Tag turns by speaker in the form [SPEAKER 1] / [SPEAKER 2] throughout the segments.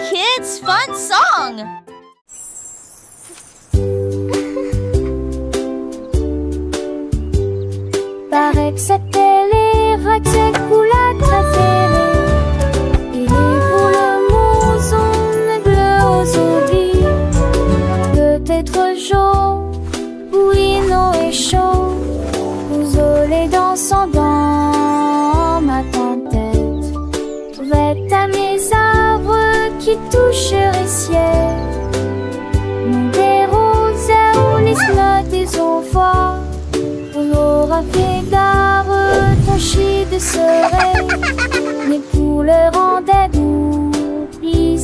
[SPEAKER 1] kids' fun song!
[SPEAKER 2] Paraît que c'était les racks coulades préférées. Et les boules moussons bleues aux oublis. Peut-être jaune, oui, non et chaud. Isolé dansant dans ma tête. Vête à mes arbres qui toucheraient ciel. Des roses ou les notes des envois. On aura fait gare, tranchis de serein. Mais pour le rendre d'oubli,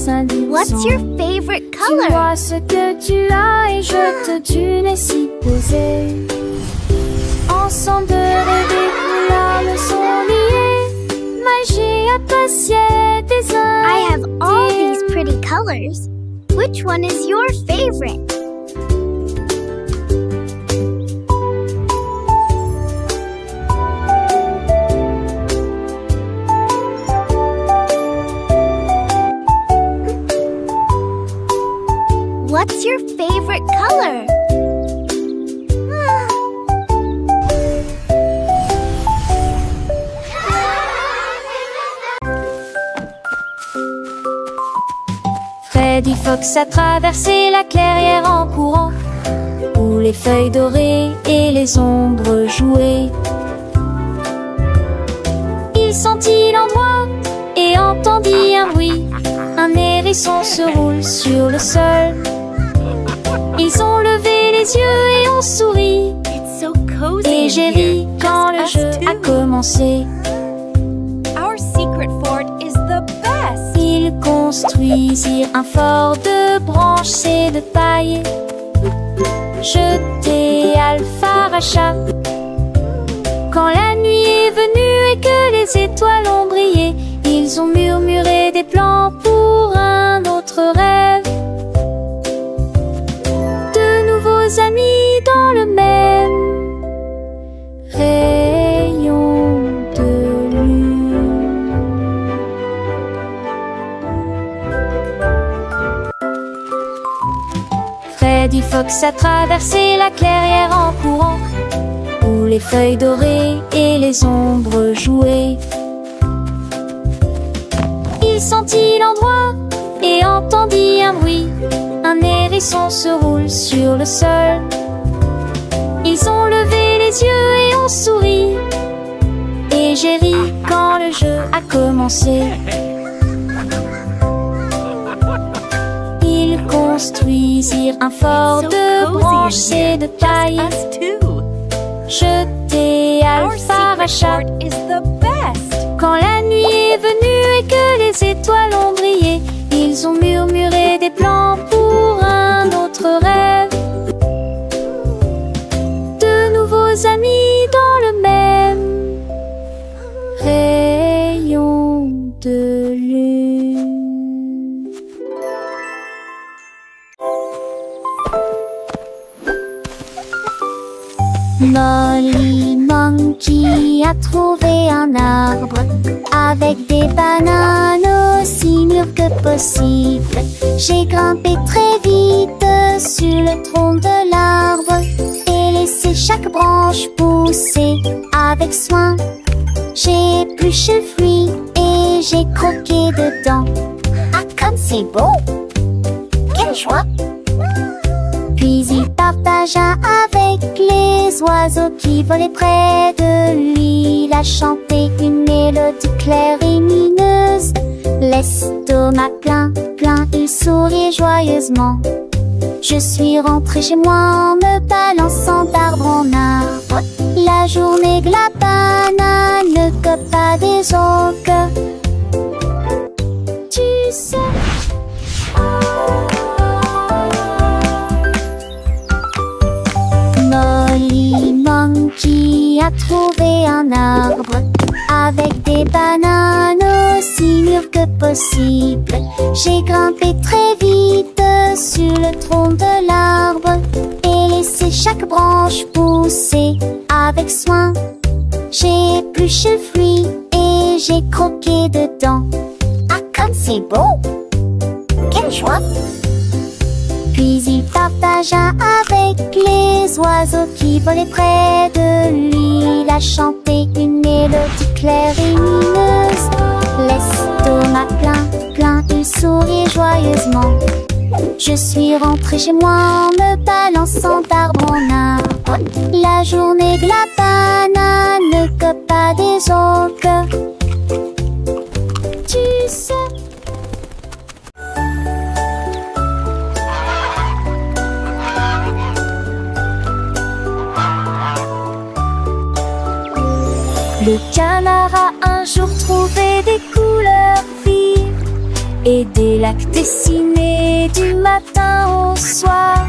[SPEAKER 1] What's your favorite color?
[SPEAKER 2] Tu vois ce que tu as et je te tue si posé. Ensemble de rêver, nous sont liés. Magie appréciée des uns.
[SPEAKER 1] I have all these pretty colors. Which one is your favorite? What's your favorite color?
[SPEAKER 2] Freddy Fox a traversé la clairière en courant, où les feuilles dorées et les ombres jouaient. Il sentit l'endroit et entendit un bruit. Un hérisson se roule sur le sol. Ils ont levé les yeux et ont souri.
[SPEAKER 1] It's so cozy.
[SPEAKER 2] Et j'ai ri quand le jeu a commencé.
[SPEAKER 1] Our secret fort is the best.
[SPEAKER 2] Ils construisirent un fort de branches et de paille. Jeté Alpharacha. Quand la nuit est venue et que les étoiles ont brillé, ils ont murmuré des plans pour un autre rêve. De nouveaux amis dans le même rayon de lune. Freddy Fox a traversé la clairière en courant, où les feuilles dorées et les ombres jouaient. Il sentit l'endroit et entendit un bruit. Un hérisson se roule sur le sol. Ils ont levé les yeux et ont souri. Et j'ai ri quand le jeu a commencé. Ils construisirent un fort de branches et de paille. Jeté Alpharacha. Quand la nuit est venue et que les étoiles ont brillé, ils ont murmuré des plans pour un autre rêve. De nouveaux amis dans le même rayon de lune. Molly Monkey a trouvé un arbre avec des bananes aussi mûres que possible. J'ai grimpé très vite sur le tronc de l'arbre et laissé chaque branche pousser avec soin. J'ai épluché le fruit et j'ai croqué dedans. Ah, comme c'est beau! Quelle joie! Puis il partagea avec les oiseaux qui volaient près de lui. Il a chanté une mélodie claire et lumineuse. L'estomac plein, plein, il souriait joyeusement. Je suis rentrée chez moi en me balançant d'arbre en arbre. La journée de la banane ne cope pas des autres. Tu sais... Molly Monkey a trouvé un arbre avec des bananes aussi mûres que possible. J'ai grimpé très vite sur le tronc de l'arbre et laissé chaque branche pousser avec soin. J'ai épluché le fruit et j'ai croqué dedans. Ah, comme c'est beau! quelle joie! Puis il partagea avec les oiseaux qui volaient près de lui. Il a chanté une mélodie claire et lumineuse. L'estomac plein, il sourit joyeusement. Je suis rentrée chez moi en me balançant d'arbre en arbre. La journée de la banane que pas des autres. Tu sais. Le canard a un jour trouvé des couleurs vives et des lacs dessinés du matin au soir,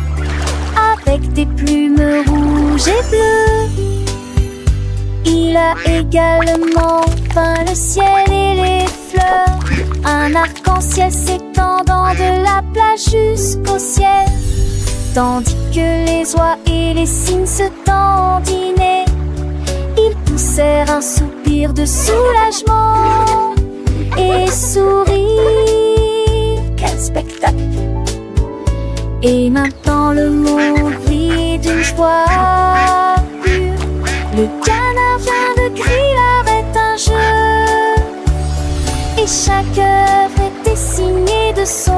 [SPEAKER 2] avec des plumes rouges et bleues. Il a également peint le ciel et les fleurs, un arc-en-ciel s'étendant de la plage jusqu'au ciel, tandis que les oies et les cygnes se dandinaient. Ils poussèrent un soupir de soulagement et sourirent. Quel spectacle! Et maintenant le monde vit d'une joie pure. Le canard vient de crier, l'art est un jeu, et chaque œuvre est dessinée de son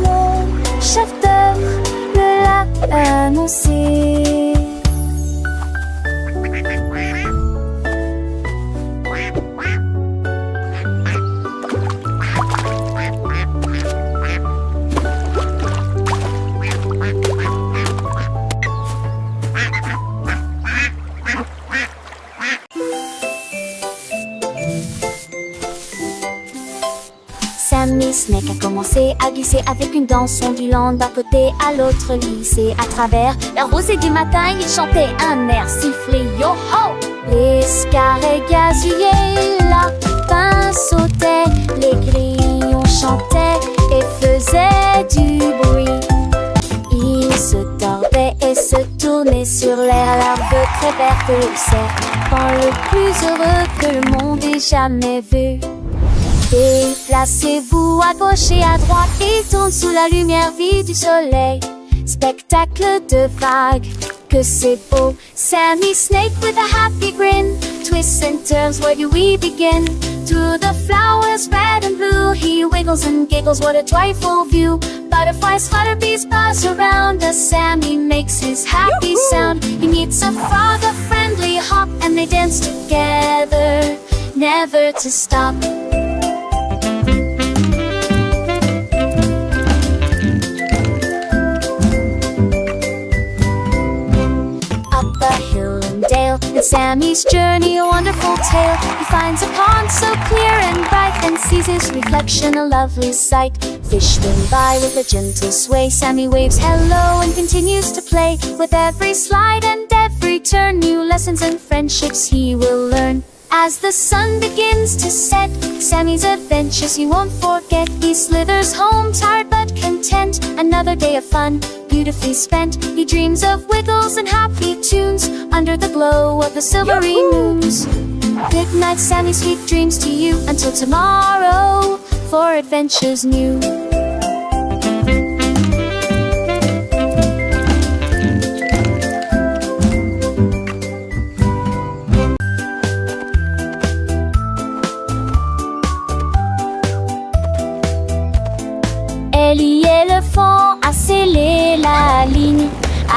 [SPEAKER 2] nom. Chef d'œuvre le l'a annoncé. Sammy Snake a commencé à glisser avec une danse ondulant d'un côté à l'autre lycée. À travers la rosée du matin, il chantait un air sifflé yo-ho. Les scarets gazouillaient, lapins sautaient, les grillons chantaient et faisaient du bruit. Ils se tordaient et se tournaient sur l'air, l'arbre très verte le serpent le plus heureux que le monde ait jamais vu. Déplacez-vous à gauche et à droite, il tourne sous la lumière vive du soleil. Spectacle de vagues, que c'est beau. Sammy Snake with a happy grin twists and turns, where do we begin? Through the flowers red and blue, he wiggles and giggles, what a joyful view. Butterflies flutter, bees buzz around as Sammy makes his happy sound. He meets a frog, a friendly hop, and they dance together, never to stop. In Sammy's journey, a wonderful tale. He finds a pond so clear and bright, and sees his reflection, a lovely sight. Fish swim by with a gentle sway. Sammy waves hello and continues to play. With every slide and every turn, new lessons and friendships he will learn. As the sun begins to set, Sammy's adventures he won't forget. He slithers home tired but content, another day of fun beautifully spent. He dreams of wiggles and happy tunes under the glow of the silvery moons. Good night, Sammy, sweet dreams to you, until tomorrow for adventures new. Ellie éléphant a scellé la ligne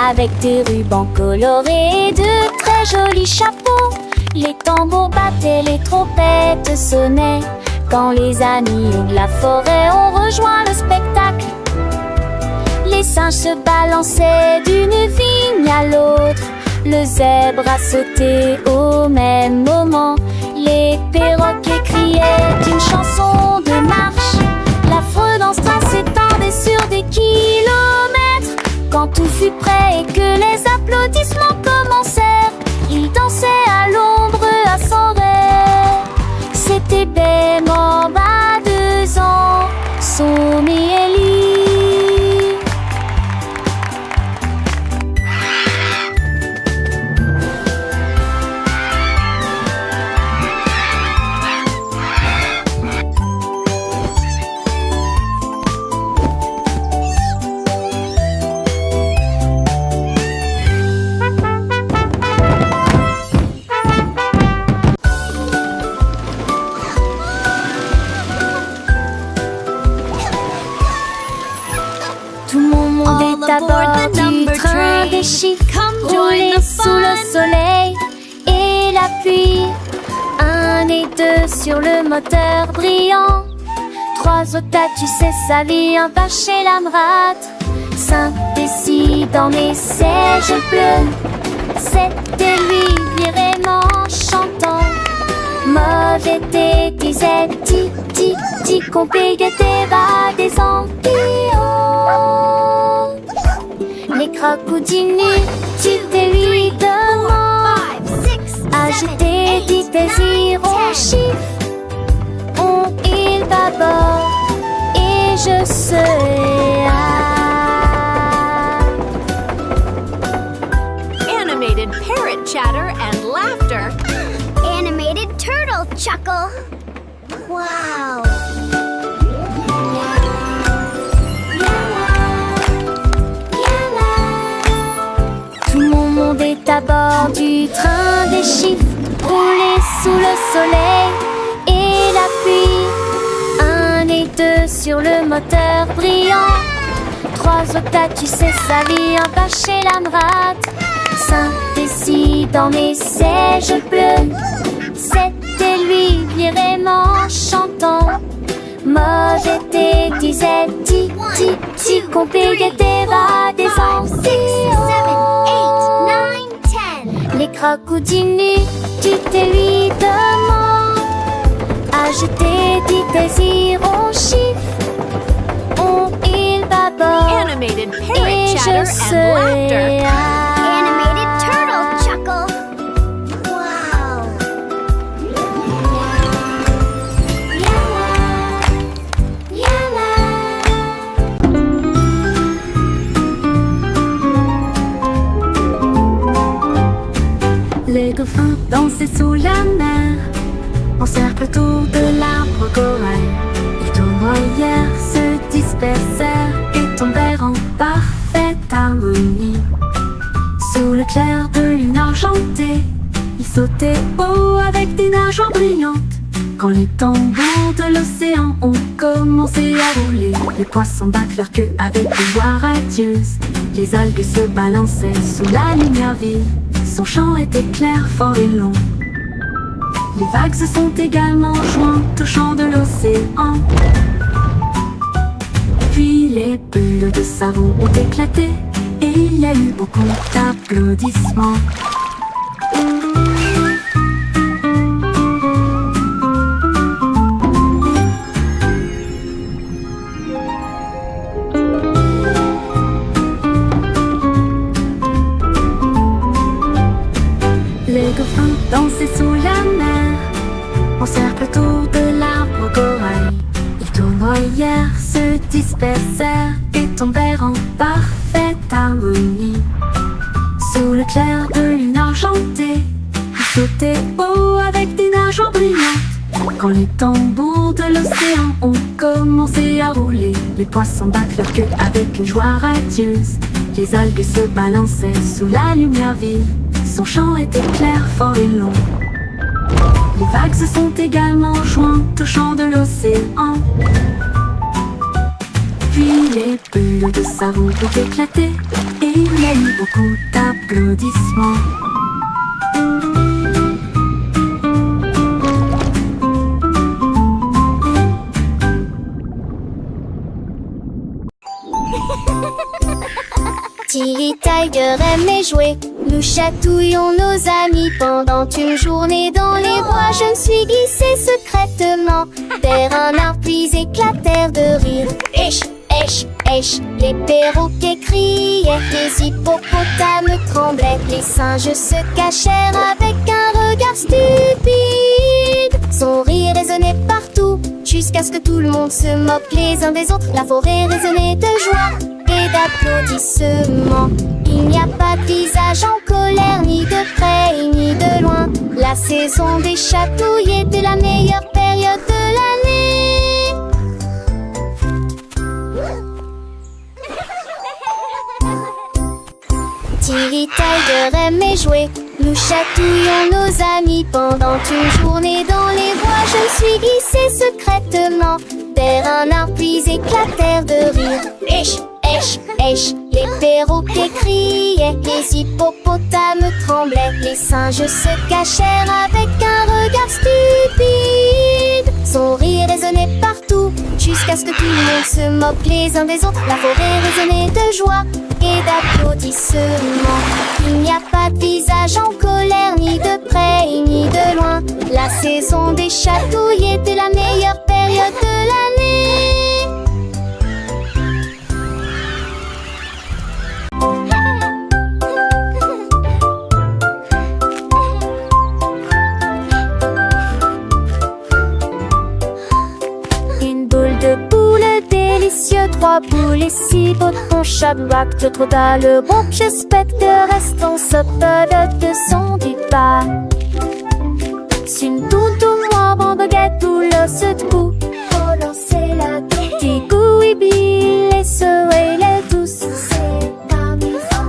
[SPEAKER 2] avec des rubans colorés et de très jolis chapeaux. Les tambours battaient, les trompettes sonnaient quand les amis de la forêt ont rejoint le spectacle. Les singes se balançaient d'une vigne à l'autre, le zèbre a sauté au même moment. Les perroquets criaient une chanson de marche. L'affreux dans ce train s'étendait sur des kilomètres. Quand tout fut prêt et que les applaudissements commencèrent, ils dansaient à l'ombre à son rêve. C'était Bemba, 2 ans, son et Ellie. à bord du train des chiffres. Rouler sous le soleil et la pluie. 1 et 2 sur le moteur brillant. 3 au tas, tu sais, sa vie, un pas chez l'Amrad. 5 et 6 dans mes sièges bleus. 7 et lui vraiment chantant. Mauvais thé, disait ti, qu'on paye tes bas des ampillons. Les crocodiles nus, tu te lui demandes. Agiter, dit tes chiffres. On il bâbord et je serai
[SPEAKER 3] Animated parrot chatter and laughter.
[SPEAKER 1] Animated turtle chuckle. Wow!
[SPEAKER 2] Tout mon monde est à bord du train des chiffres. Rouler sous le soleil et la pluie. 1 et 2 sur le moteur brillant. 3 au tas, tu sais, sa vie, un pas chez l'Amrad. 5 et 6 dans mes sièges bleus. 7 et lui vraiment chantant. Mauvais thé, disait ti, qu'on paye tes bas des ampillons.
[SPEAKER 1] 6, 7, 8, 9, 10.
[SPEAKER 2] Les crocodiles nus, tu te lui demandes. Agiter, dit tes chiffres. On il bâbord
[SPEAKER 3] Animated parrot
[SPEAKER 2] et je
[SPEAKER 3] chatter and
[SPEAKER 2] serai
[SPEAKER 3] laughter.
[SPEAKER 1] Animated turtle chuckle. Wow!
[SPEAKER 4] Les dauphins dansaient sous la mer, en cercle autour de l'arbre corail. Les tournoyères se dispersèrent et tombèrent en parfaite harmonie. Sous le clair de lune argentée, ils sautaient haut avec des nageoires brillantes. Quand les tambours de l'océan ont commencé à rouler, les poissons battent leur queue avec une voix radieuse. Les algues se balançaient sous la lumière vive. Son chant était clair, fort et long. Les vagues se sont également jointes au chant de l'océan. Puis les bulles de savon ont éclaté et il y a eu beaucoup d'applaudissements. Les dauphins dansaient sous la mer, en cercle autour de l'arbre corail. Les tournoyères se dispersèrent et tombèrent en parfaite harmonie. Sous le clair de lune argentée, ils sautaient haut avec des nageoires brillantes. Quand les tambours de l'océan ont commencé à rouler, les poissons battent leur queue avec une joie radieuse. Les algues se balançaient sous la lumière vive. Son chant était clair, fort et long. Les vagues se sont également jointes au chant de l'océan. Puis les bulles de savon ont éclaté et il y a eu beaucoup d'applaudissements.
[SPEAKER 2] Tilly Tiger aimait jouer. Nous chatouillons nos amis pendant une journée dans les bois. Je me suis glissée secrètement vers un arbre puis éclatèrent de rire. Esh, esh, esh, les perroquets criaient, les hippopotames tremblaient, les singes se cachèrent avec un regard stupide. Son rire résonnait partout jusqu'à ce que tout le monde se moque les uns des autres. La forêt résonnait de joie et d'applaudissements. Il n'y a pas de visage en colère, ni de près ni de loin. La saison des chatouilles était la meilleure période de l'année. Tilly Tiger aimait jouer. Nous chatouillons nos amis pendant une journée dans les bois. Je me suis glissée secrètement vers un arbre puis éclatèrent de rire. Esh, Èche, èche, les perroquets criaient, les hippopotames tremblaient, les singes se cachèrent avec un regard stupide. Son rire résonnait partout, jusqu'à ce que tout le monde se moque les uns des autres. La forêt résonnait de joie et d'applaudissements. Il n'y a pas de visage en colère, ni de près ni de loin. La saison des chatouilles était la meilleure période de l'année. Trois boules et 6 bottons chaque bac de trop dans le groupe. J'espère que restons ce peu de son du pas. Une toutou moi bon baguette tout le secoue. Oh lancer la tête. Tigou et Bill et ce et les douces. C'est comme il faut.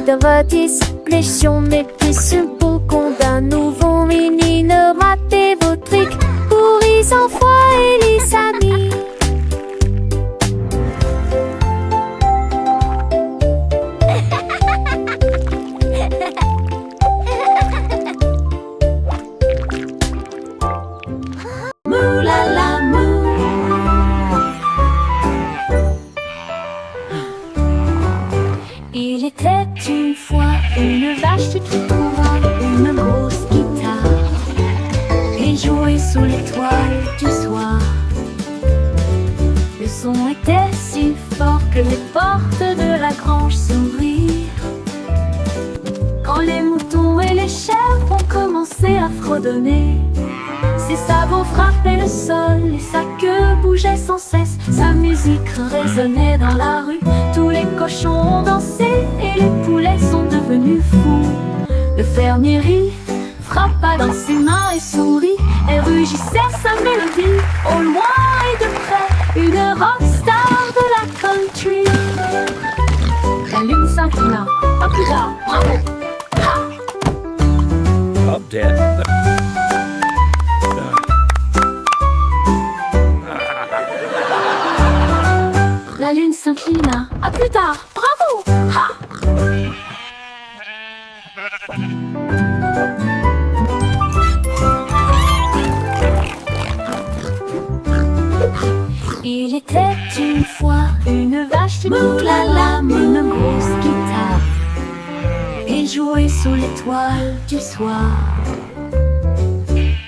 [SPEAKER 2] De rôtis, pléchions mes petits pour qu'on d'un nouveau mini. Ne ratez vos trucs pour les enfants et les amis. Mou la la mou. Il était une fois une vache qui trouva une grosse guitare et jouait sous l'étoile du soir. Le son était si fort que les portes de la grange s'ouvrirent. Quand les moutons et les chèvres ont commencé à fredonner, ses sabots frappaient le sol et sa queue bougeait sans cesse. Sa musique résonnait dans la rue. Tous les cochons ont dansé et les poulets sont devenus fous. Le fermier rit, frappa dans ses mains et sourit et rugissait sa mélodie. Au loin et de près, une rockstar de la country. La lune s'inclina, pas plus tard, bravo.
[SPEAKER 5] Up, Dad.
[SPEAKER 4] La lune s'inclina. À plus tard. Bravo. Ha. Il était une fois une vache qui la une grosse guitare et jouait sous l'étoile du soir.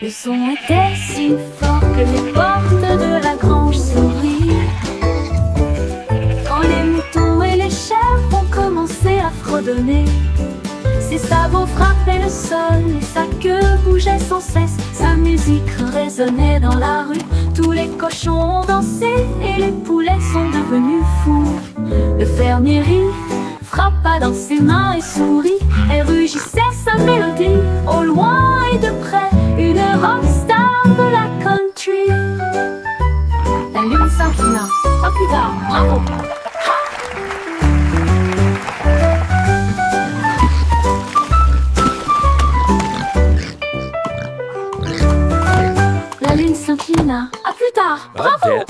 [SPEAKER 4] Le son était si fort que les portes de la grange s'ouvrirent. Quand les moutons et les chèvres ont commencé à fredonner, ses sabots frappaient le sol et sa queue bougeait sans cesse. Sa musique résonnait dans la rue. Tous les cochons ont dansé et les poulets sont devenus fous. Le fermier rit, frappa dans ses mains et sourit et rugissait sa mélodie. Au loin et de près, une rockstar de la country. La lune s'inclina. À plus tard. Bravo. La lune s'inclina. À plus tard. Bravo.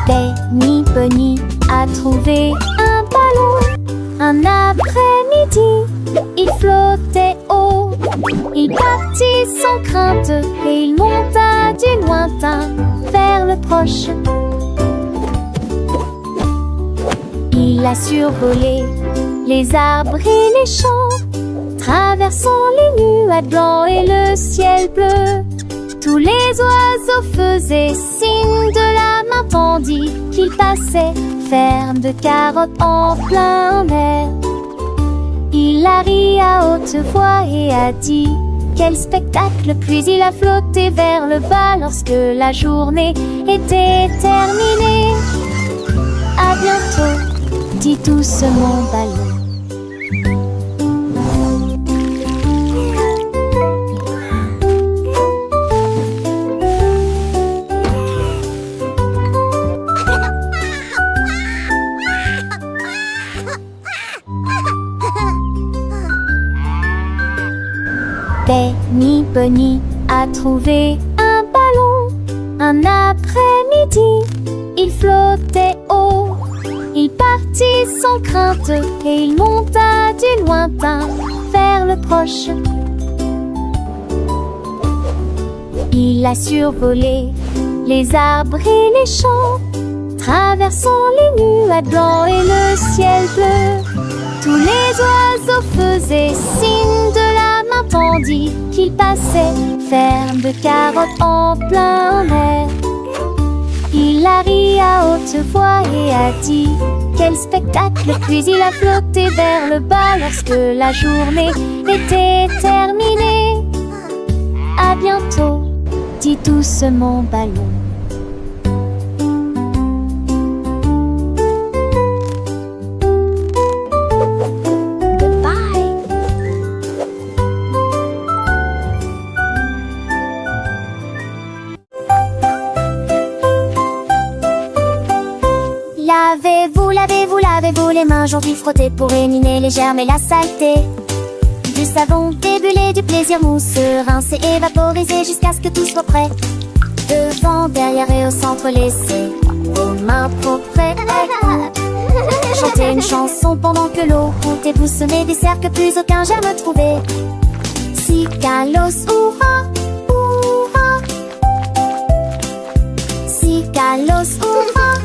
[SPEAKER 2] Benny Bunny a trouvé un ballon. Un après-midi, il flottait haut. Il partit sans crainte et il monta du lointain vers le proche. Il a survolé les arbres et les champs, traversant les nuages blancs et le ciel bleu. Tous les oiseaux faisaient signe de la main tandis qu'il passait, ferme de carottes en plein air. Il a ri à haute voix et a dit quel spectacle, puis il a flotté vers le bas lorsque la journée était terminée. À bientôt, dit doucement ballon. Bunny a trouvé un ballon. Un après-midi, il flottait haut. Il partit sans crainte et il monta du lointain vers le proche. Il a survolé les arbres et les champs, traversant les nuages blancs et le ciel bleu. Tous les oiseaux faisaient signe de la main tandis qu'il passait, ferme de carottes en plein air. Il a ri à haute voix et a dit quel spectacle, puis il a flotté vers le bas lorsque la journée était terminée. À bientôt, dit doucement Ballon. Lavez-vous les mains aujourd'hui, frottez pour éliminer les germes et la saleté. Du savon débulé, du plaisir mousse, rincé et vaporisé jusqu'à ce que tout soit prêt. Devant, derrière et au centre, laissez vos mains propres. Chantez une chanson pendant que l'eau coule et vous semez des cercles que plus aucun germe trouvé. Si Kalos, hurrah, hurrah. Si Kalos, hurrah.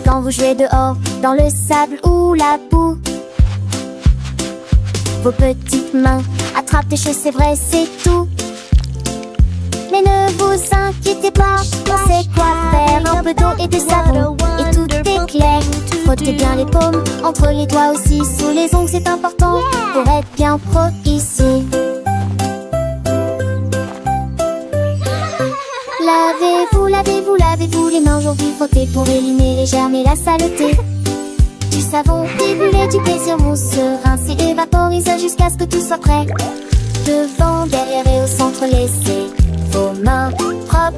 [SPEAKER 2] Quand vous jouez dehors, dans le sable ou la boue, vos petites mains attrapent des choses, c'est vrai, c'est tout. Mais ne vous inquiétez pas, on sait quoi faire. Un peu d'eau et de savon, et tout est clair. Frottez bien les paumes, entre les doigts aussi, sous les ongles, c'est important pour être bien pro ici. Lavez-vous les mains aujourd'hui, frottez pour éliminer les germes et la saleté. Du savon débulé, du plaisir mousse, rincé et vaporisé jusqu'à ce que tout soit prêt. Devant, derrière et au centre, laissez vos mains propres.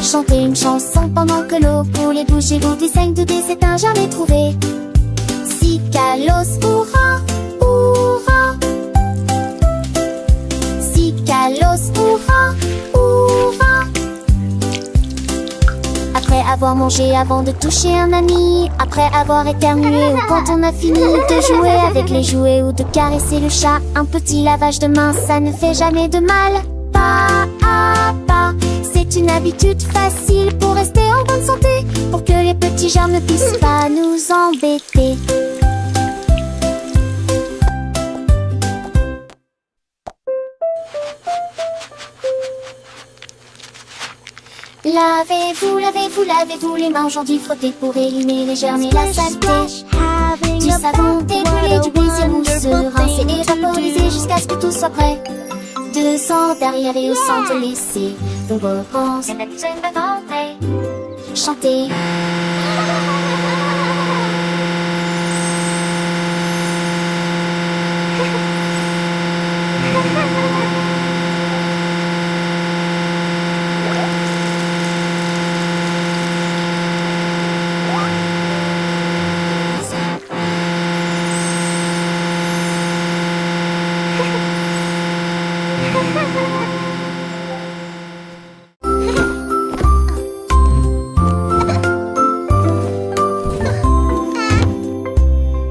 [SPEAKER 2] Chantez une chanson pendant que l'eau coule et bougez-vous du saigne de dé, c'est un jamais trouvé. Si Kalos, hurrah, hurrah. Si Kalos, hurrah, hurrah. Après avoir mangé, avant de toucher un ami, après avoir éternué ou quand on a fini de jouer avec les jouets ou de caresser le chat, un petit lavage de main, ça ne fait jamais de mal. Pas à pas, c'est une habitude facile pour rester en bonne santé, pour que les petits germes ne puissent pas nous embêter. Lavez-vous les mains aujourd'hui, frottez pour éliminer les germes et la saleté. Du savon débulé, du plaisir mousse, rincé et vaporisé jusqu'à ce que tout soit prêt. Devant, derrière et au centre, laissez vos repenses. Chantez.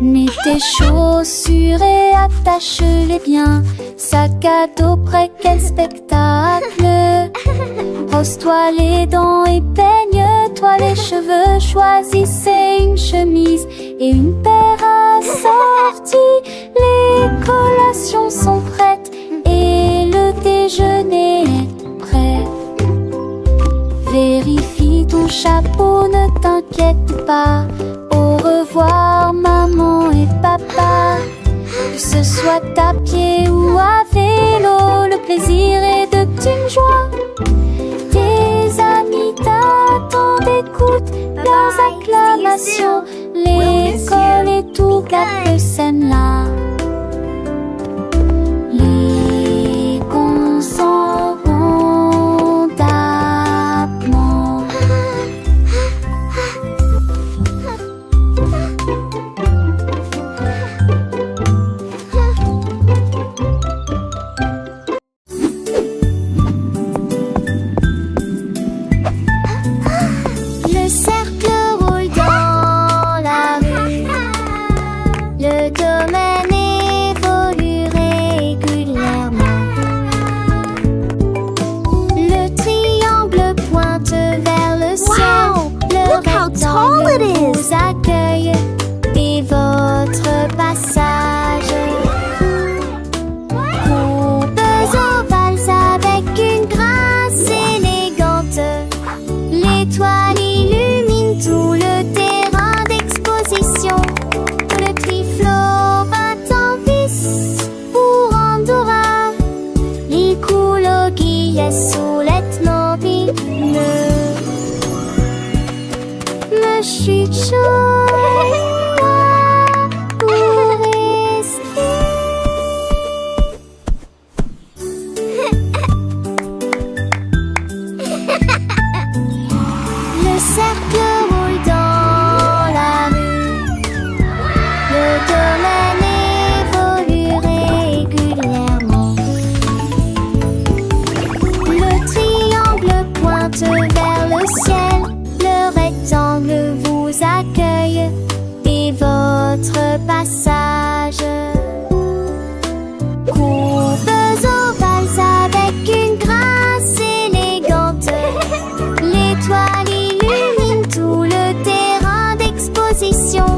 [SPEAKER 2] Mets tes chaussures et attache-les bien. Sac à dos prêt, quel spectacle. Brosse-toi les dents et peigne-toi les cheveux. Choisissez une chemise et une paire assortie. Les collations sont prêtes et le déjeuner est prêt. Vérifie ton chapeau, ne t'inquiète pas. Au revoir maman et papa. Que ce soit à pied ou à vélo, le plaisir est de une joie. Tes amis t'attendent, écoute leurs acclamations. L'école et toute la scène là. Les cons s'en vont d'abord. courbes ovales avec une grâce élégante. L'étoile illumine tout le terrain d'exposition.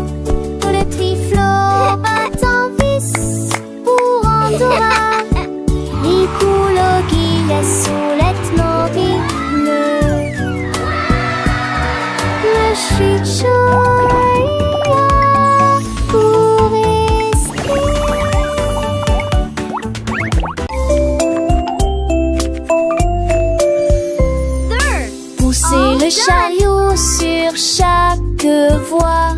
[SPEAKER 2] Le triflot bat en vis pour Andorra. Il coule au guillet sous l'ethmobile. Le chuchoya pour rester. Poussez le chariot sur chaque voie.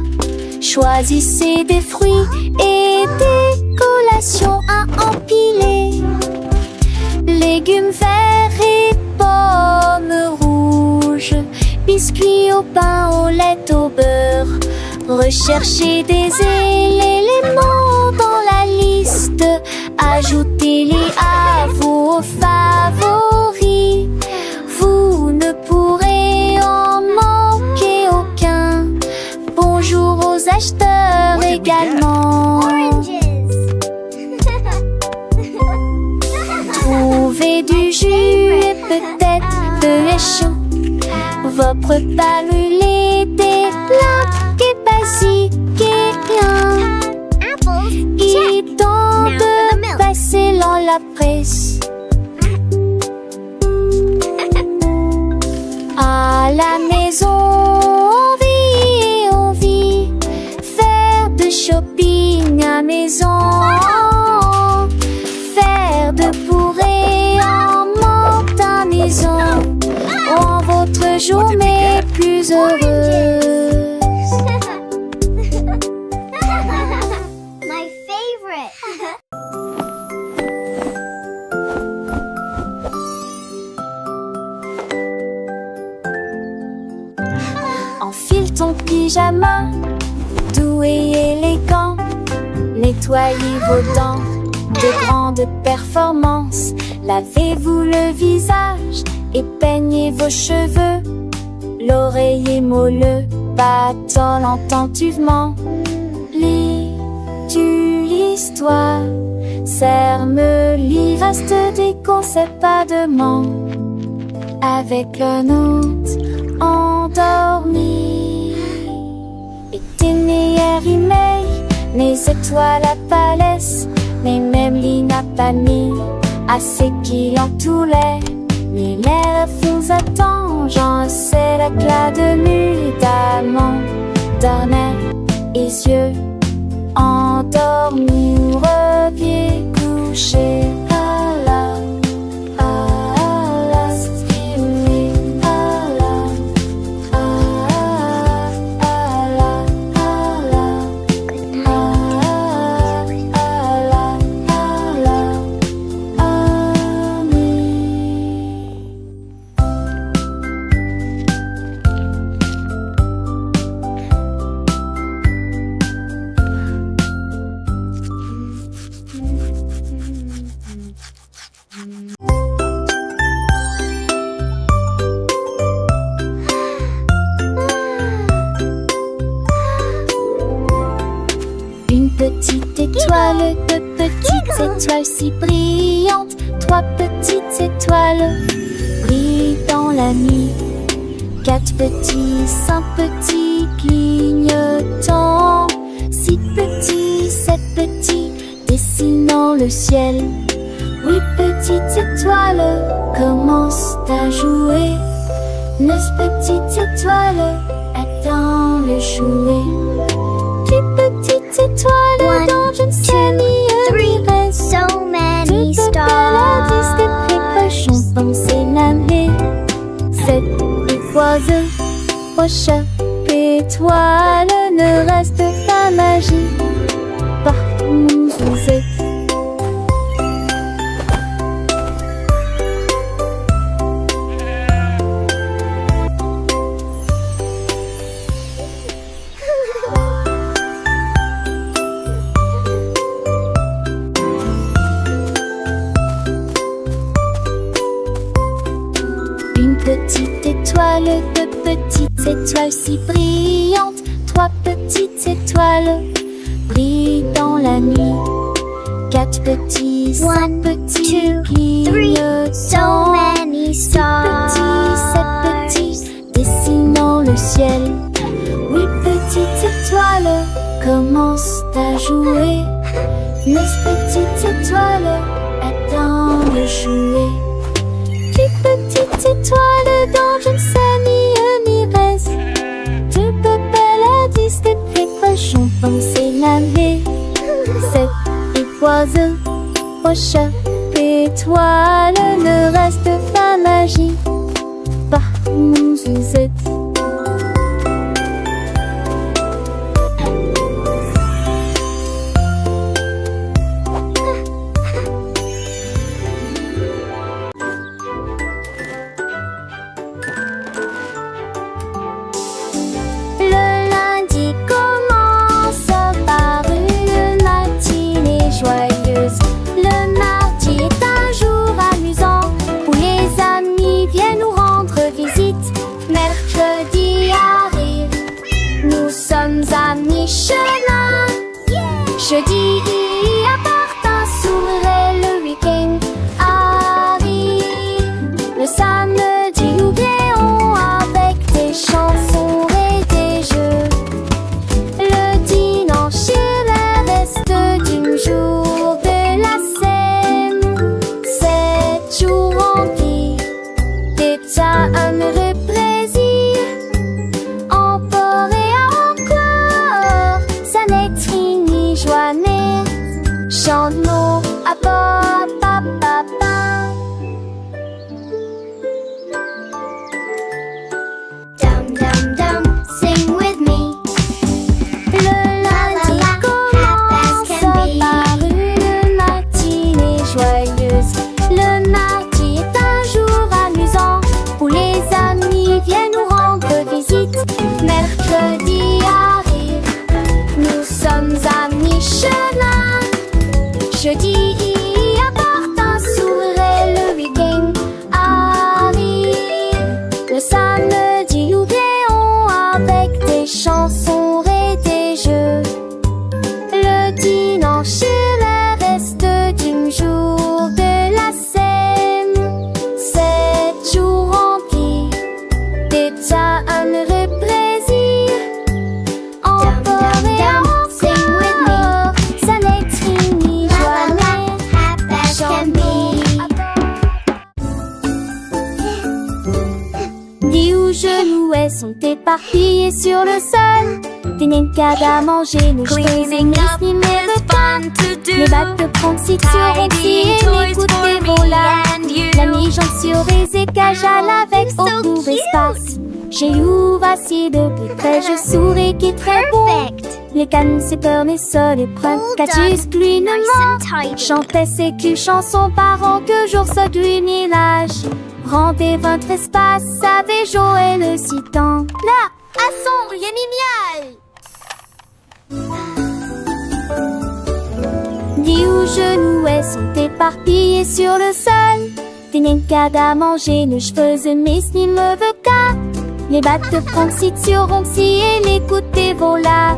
[SPEAKER 2] Choisissez des fruits et des collations à empiler. Légumes verts et pommes rouges, biscuits au pain, au lait, au beurre. Recherchez des éléments dans la liste. Ajoutez-les à vos favoris. Vous ne pourrez en manquer aucun. Bonjour aux acheteurs également. Trouvez du jus et peut-être de chaud. Vos repas brûlés, des plats et basiques et bien. Il temps de passer dans la presse. À la maison, on vit. Faire de shopping à maison. Faire de bourrée en manque à maison. Rend votre journée plus heureuse.
[SPEAKER 1] My favorite.
[SPEAKER 2] Enfile ton pyjama, doux et élégant. Nettoyez vos dents de grande performance. Lavez-vous le visage et peignez vos cheveux. L'oreiller moelleux battant attentivement. Lis-tu l'histoire? Serre-me-lit, reste des conseils pas de ment. Avec le nôtre endormi. Et tes meilleurs emails, mes étoiles à palès, mais même l'île n'a pas mis assez qui en tout l'air. Mais l'air vous attend, j'en sais l'éclat de nuit d'amant. Dormez et yeux endormis ou reviez coucher. Petite étoile, deux petites étoiles si brillantes. Trois petites étoiles brillent dans la nuit. Quatre petits, cinq petits clignotants. Six petits, sept petits dessinant le ciel. Huit petites étoiles commencent à jouer. Neuf petites étoiles attendent le jouet. Petites étoiles dans une ciel
[SPEAKER 1] So many stars.
[SPEAKER 2] Des précochons penser l'année. Sept étoiles, prochaine étoile ne reste pas magie. Partout où vous êtes. Petite étoile, deux petites étoiles si brillantes. Trois petites étoiles brillent dans la nuit. Quatre petits,
[SPEAKER 1] One,
[SPEAKER 2] petit
[SPEAKER 1] two, three, so
[SPEAKER 2] clignotant.
[SPEAKER 1] many stars.
[SPEAKER 2] Petit, dessinant le ciel. Oui, petite étoile, commence à jouer. Mais petite étoile, attends de jouer. Puis petite étoile dans je ne sais ni reste. De belle à 10 des précautions pensées laver. 7 oiseaux au chat étoile, le reste pas magie. Par mon Suzette. Le lundi commence par une matinée joyeuse. Le mardi est un jour amusant où les amis viennent nous rendre visite. Mercredi arrive, nous sommes à mi-chemin. Jeudi apporte un sourire et le week-end arrive. Le samedi nous rions avec des chansons et des jeux. Le dimanche est le reste du jour de la scène. 7 jours remplis d'état un heureux plaisir. Encore et encore, ça n'est fini, joie n'est. Chante-nous à papa.
[SPEAKER 1] Dum dum dum, sing with me.
[SPEAKER 2] Le lundi commence par une matinée joyeuse. Le mardi est un jour amusant où les amis viennent nous rendre visite. Mercredi arrive, nous sommes à mi-chemin. Jeudi apporte un sourire et le week-end arrive. Le samedi nous rions avec des chansons et des jeux. Le dimanche est le reste du jour de la scène. 7 jours remplis d'état un heureux plaisir. Encore et
[SPEAKER 1] sing with me.
[SPEAKER 2] encore, ça n'est fini, joie n'est.
[SPEAKER 1] Happy as can be.
[SPEAKER 2] Dis où genoux sont éparpillés sur le sol. Des nencades à manger, nos cheveux et mes fun to do. Les bacs de pronciture aussi et les coups de volats. La mi-jambe sur les écages à l'avec au court espace. J'ai ouvert assis de plus près, je souris qui est très bon.
[SPEAKER 1] Perfect.
[SPEAKER 2] Les cannes, c'est peur, mes sols et prennent. Catus, plus ne
[SPEAKER 1] Nice
[SPEAKER 2] ment.
[SPEAKER 1] and tidy.
[SPEAKER 2] Chantait ses culs chansons par an que jour saute du village. Rendez votre espace, savez Joël le citant. Là, à son génial. Dis où genoux sont éparpillés sur le sol. Des nencades à manger, nos cheveux mes ni me veut qu'à. Les battes de pronciture si et les coups de volats.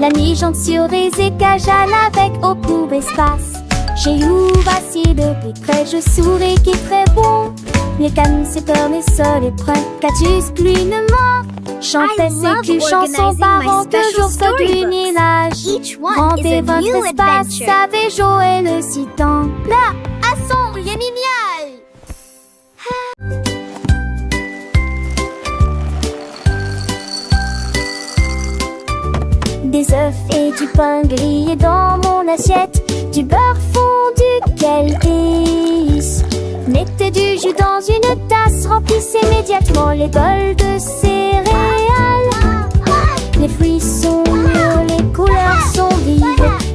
[SPEAKER 2] La mi-jambe sur les écages à l'avec au court espace. J'ai ouvert assis de plus près, je souris qui est très bon. Les cannes, c'est peur, les sols et prêts. Catus, plus ne ment. Chantait ses culs chansons par an que jour saute du village.
[SPEAKER 1] Each one is
[SPEAKER 2] Rendez
[SPEAKER 1] a
[SPEAKER 2] votre
[SPEAKER 1] new
[SPEAKER 2] espace,
[SPEAKER 1] adventure.
[SPEAKER 2] savez Joël le citant. Là, à son génial. Des œufs et du pain grillé dans mon assiette. Du beurre fondu, quel délice. Mettez du jus dans une tasse, remplissez immédiatement les bols de céréales. Les fruits sont mûrs, les couleurs sont vives.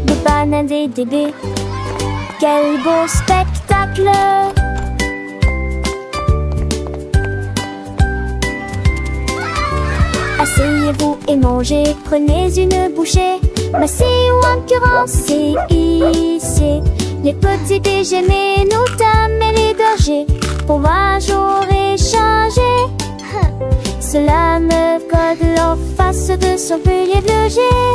[SPEAKER 2] Des bananes et des baies, quel beau spectacle. Asseyez-vous et mangez, prenez une bouchée. Massez ou encurancez ici. Les petits déjeuners, nos dames et les bergers, pour un jour échanger. Cela me code en face de son pilier de loger.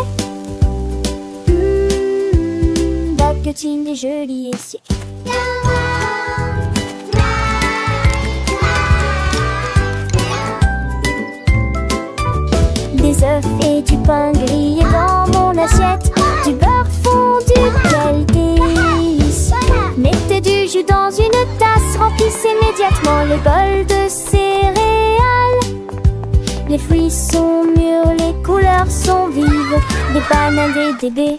[SPEAKER 2] Baguetine et joli ici. Des œufs et du pain grillé dans mon assiette, du beurre fondu, quel délice. Mettez du jus dans une tasse, remplissez immédiatement le bol de céréales. Les fruits sont mûrs, les couleurs sont vives, des bananes et des baies.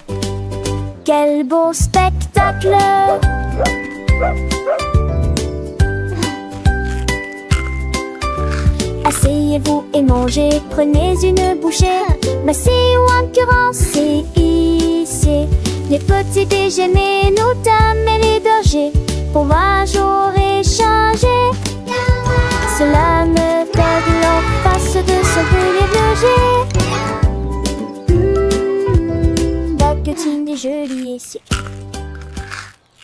[SPEAKER 2] Quel beau spectacle! Asseyez-vous et mangez, prenez une bouchée. Massez ou incurrence, c'est ici. Les petits déjeuners nous donnent